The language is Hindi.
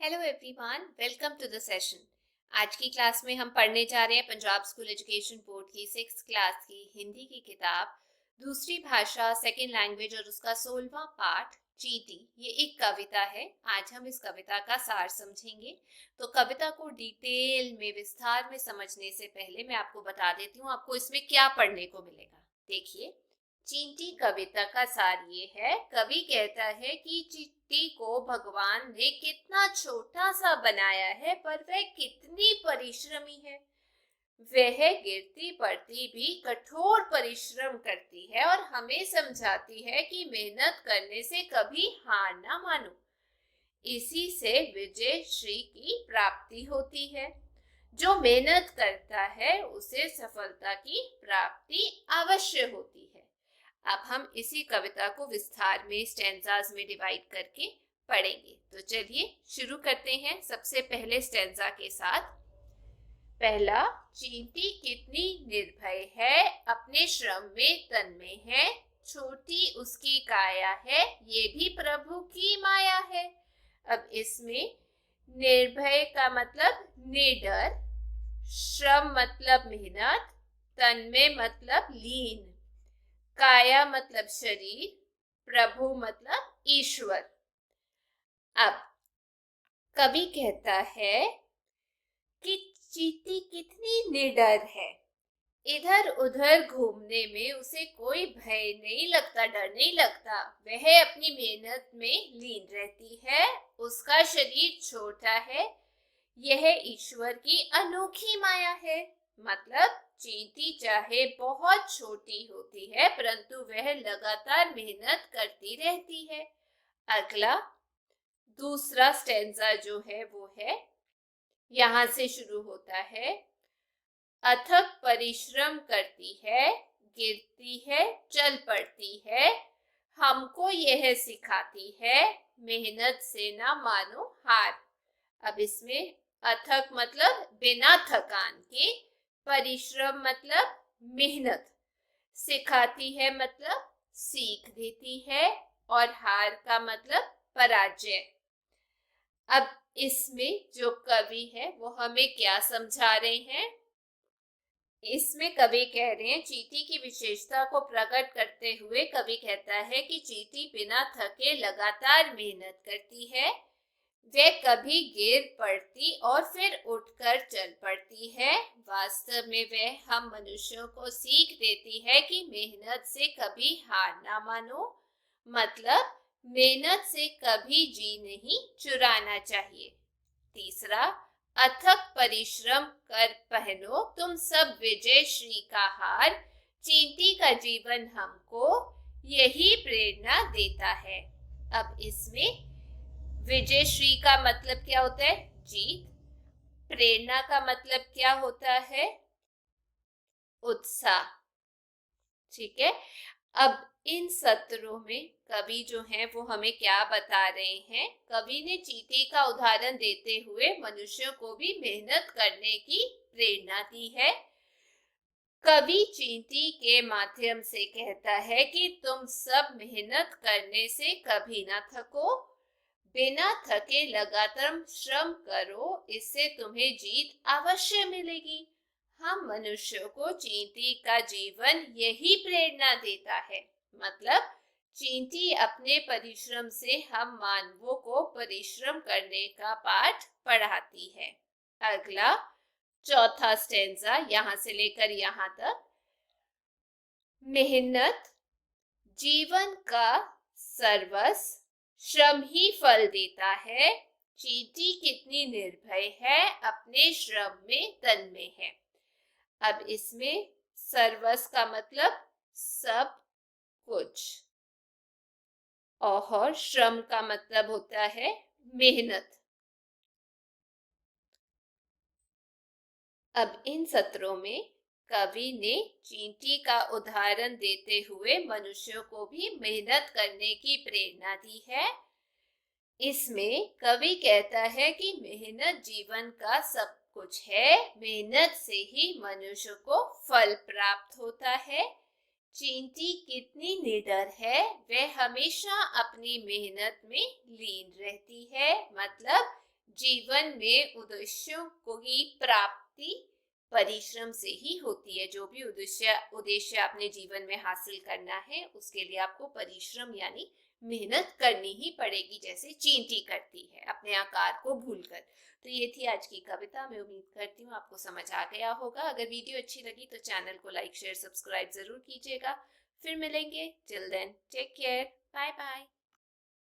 Hello everyone, welcome to the session. आज की क्लास में हम पढ़ने जा रहे हैं पंजाब स्कूल एजुकेशन बोर्ड की 6th क्लास की हिंदी की किताब दूसरी भाषा सेकंड लैंग्वेज और उसका 16वां पाठ चींटी। ये एक कविता है। आज हम इस कविता का सार समझेंगे। तो कविता को डिटेल में विस्तार में समझने से पहले मैं आपको बता देती हूँ आपको इसमें क्या पढ़ने को मिलेगा। देखिए, चींटी कविता का सार ये है। कवि कहता है कि चींटी को भगवान ने कितना छोटा सा बनाया है, पर वह कितनी परिश्रमी है। वह गिरती पड़ती भी कठोर परिश्रम करती है और हमें समझाती है कि मेहनत करने से कभी हार ना मानो। इसी से विजय श्री की प्राप्ति होती है। जो मेहनत करता है उसे सफलता की प्राप्ति अवश्य होती है। अब हम इसी कविता को विस्तार में स्टैंजाज में डिवाइड करके पढ़ेंगे। तो चलिए शुरू करते हैं सबसे पहले स्टैंजा के साथ। पहला, चींटी कितनी निर्भय है, अपने श्रम में तन्मय है, छोटी उसकी काया है, ये भी प्रभु की माया है। अब इसमें निर्भय का मतलब निडर, श्रम मतलब मेहनत, तन्मय मतलब लीन, काया मतलब शरीर, प्रभु मतलब ईश्वर। अब कवि कहता है कि चींटी कितनी निडर है। इधर उधर घूमने में उसे कोई भय नहीं लगता, डर नहीं लगता। वह अपनी मेहनत में लीन रहती है। उसका शरीर छोटा है। यह ईश्वर की अनोखी माया है। मतलब चींटी चाहे बहुत छोटी होती है, परंतु वह लगातार मेहनत करती रहती है। अगला दूसरा स्टैंजा जो है वो है, यहां से शुरू होता है। अथक परिश्रम करती है, गिरती है, चल पड़ती है, हमको यह सिखाती है, मेहनत से ना मानो हार। अब इसमें अथक मतलब बिना थकान के, परिश्रम मतलब मेहनत, सिखाती है मतलब सीख देती है, और हार का मतलब पराजय। अब इसमें जो कवि है वो हमें क्या समझा रहे हैं। इसमें कवि कह रहे हैं, चींटी की विशेषता को प्रकट करते हुए कवि कहता है कि चींटी बिना थके लगातार मेहनत करती है। वह कभी गिर पड़ती और फिर उठकर चल पड़ती है। वास्तव में वह हम मनुष्यों को सीख देती है कि मेहनत से कभी हार ना मानो। मतलब मेहनत से कभी जी नहीं चुराना चाहिए। तीसरा, अथक परिश्रम कर पहनो तुम सब विजय श्री का हार। चींटी का जीवन हमको यही प्रेरणा देता है। अब इसमें विजय श्री का मतलब क्या होता है? जीत। प्रेरणा का मतलब क्या होता है? उत्साह। ठीक है। अब इन सत्रों में कवि जो है वो हमें क्या बता रहे हैं। कवि ने चींटी का उदाहरण देते हुए मनुष्यों को भी मेहनत करने की प्रेरणा दी है। कवि चींटी के माध्यम से कहता है कि तुम सब मेहनत करने से कभी ना थको। बिना थके लगातार श्रम करो, इससे तुम्हें जीत अवश्य मिलेगी। हम मनुष्यों को चींटी का जीवन यही प्रेरणा देता है। मतलब चींटी अपने परिश्रम से हम मानवों को परिश्रम करने का पाठ पढ़ाती है। अगला चौथा स्टेंजा यहां से लेकर यहां तक। मेहनत जीवन का सर्वस्व, श्रम ही फल देता है। चींटी कितनी निर्भय है, अपने श्रम में तन्मय है। अब इसमें सर्वस्व का मतलब सब कुछ, और श्रम का मतलब होता है मेहनत। अब इन सत्रों में कवि ने चींटी का उदाहरण देते हुए मनुष्यों को भी मेहनत करने की प्रेरणा दी है। इसमें कवि कहता है कि मेहनत जीवन का सब कुछ है। मेहनत से ही मनुष्य को फल प्राप्त होता है। चींटी कितनी निडर है, वह हमेशा अपनी मेहनत में लीन रहती है। मतलब जीवन में उद्देश्यों को की प्राप्ति परिश्रम से ही होती है। जो भी उद्देश्य उद्देश्य आपने जीवन में हासिल करना है उसके लिए आपको परिश्रम यानी मेहनत करनी ही पड़ेगी, जैसे चींटी करती है अपने आकार को भूलकर। तो ये थी आज की कविता। मैं उम्मीद करती हूँ आपको समझ आ गया होगा। अगर वीडियो अच्छी लगी तो चैनल को लाइक शेयर सब्सक्राइब जरूर कीजिएगा। फिर मिलेंगे। Till then take care, bye bye.